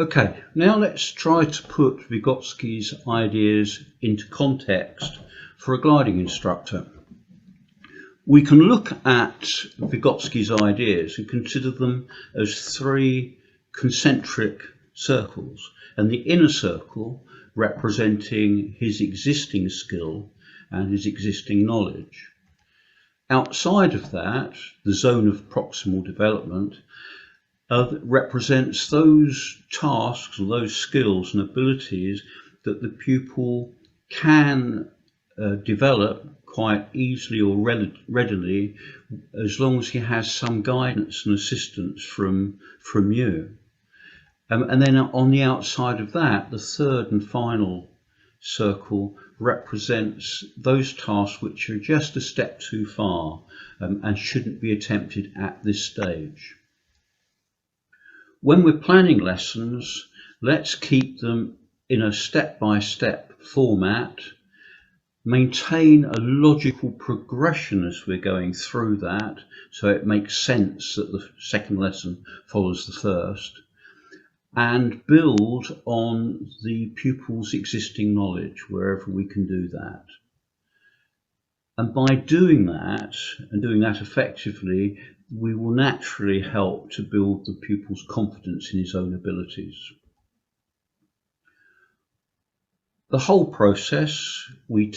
Okay, now let's try to put Vygotsky's ideas into context for a gliding instructor. We can look at Vygotsky's ideas and consider them as three concentric circles, and the inner circle representing his existing skill and his existing knowledge. Outside of that, the zone of proximal development represents those tasks or those skills and abilities that the pupil can develop quite easily or readily, as long as he has some guidance and assistance from you. And then on the outside of that, the third and final circle represents those tasks which are just a step too far and shouldn't be attempted at this stage. When we're planning lessons, let's keep them in a step-by-step format, maintain a logical progression as we're going through that, so it makes sense that the second lesson follows the first, and build on the pupil's existing knowledge wherever we can do that. And by doing that, and doing that effectively, we will naturally help to build the pupil's confidence in his own abilities. The whole process we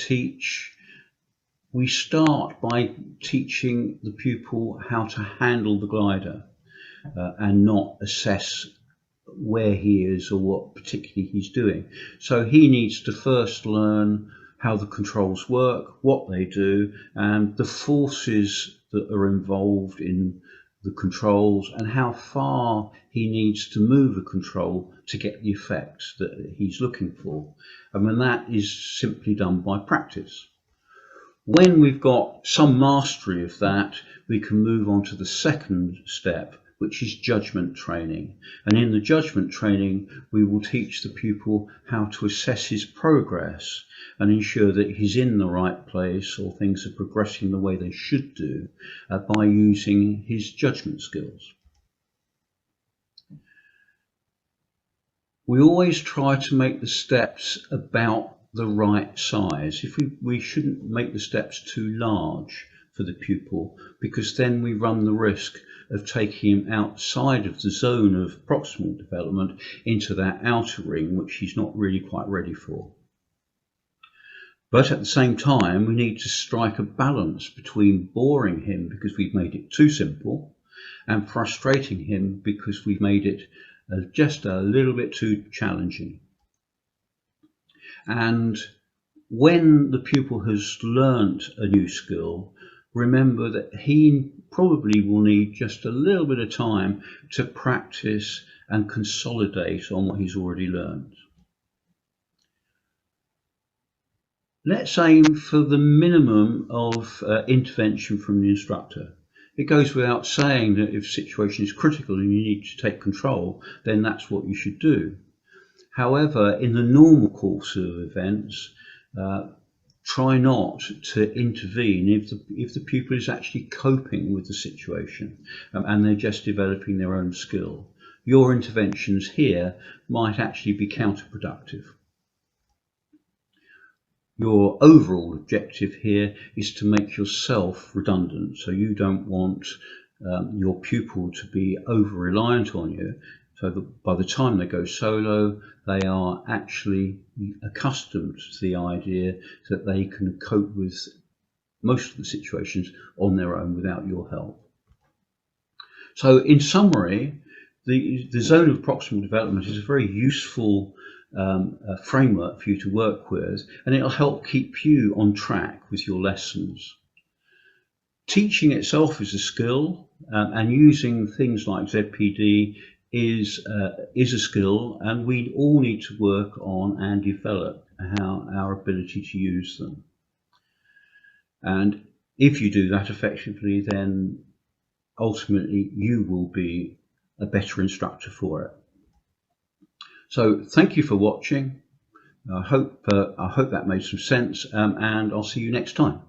start by teaching the pupil how to handle the glider and not assess where he is or what particularly he's doing. So he needs to first learn how the controls work, what they do, and the forces that are involved in the controls, and how far he needs to move a control to get the effects that he's looking for. And that is simply done by practice. When we've got some mastery of that, we can move on to the second step, which is judgment training. And in the judgment training, we will teach the pupil how to assess his progress and ensure that he's in the right place or things are progressing the way they should do by using his judgment skills. We always try to make the steps about the right size. We shouldn't make the steps too large for the pupil, because then we run the risk of taking him outside of the zone of proximal development into that outer ring, which he's not really quite ready for. But at the same time, we need to strike a balance between boring him because we've made it too simple and frustrating him because we've made it just a little bit too challenging. And when the pupil has learnt a new skill, remember that he probably will need just a little bit of time to practice and consolidate on what he's already learned. Let's aim for the minimum of intervention from the instructor. It goes without saying that if the situation is critical and you need to take control, then that's what you should do. However, in the normal course of events, try not to intervene if the pupil is actually coping with the situation and they're just developing their own skill. Your interventions here might actually be counterproductive. Your overall objective here is to make yourself redundant, so you don't want your pupil to be over-reliant on you, so that by the time they go solo, they are actually accustomed to the idea that they can cope with most of the situations on their own without your help. So in summary, the zone of proximal development is a very useful framework for you to work with, and it'll help keep you on track with your lessons. Teaching itself is a skill, and using things like ZPD is a skill, and we all need to work on and develop our ability to use them. And if you do that effectively, then ultimately you will be a better instructor for it. So thank you for watching. I hope that made some sense, and I'll see you next time.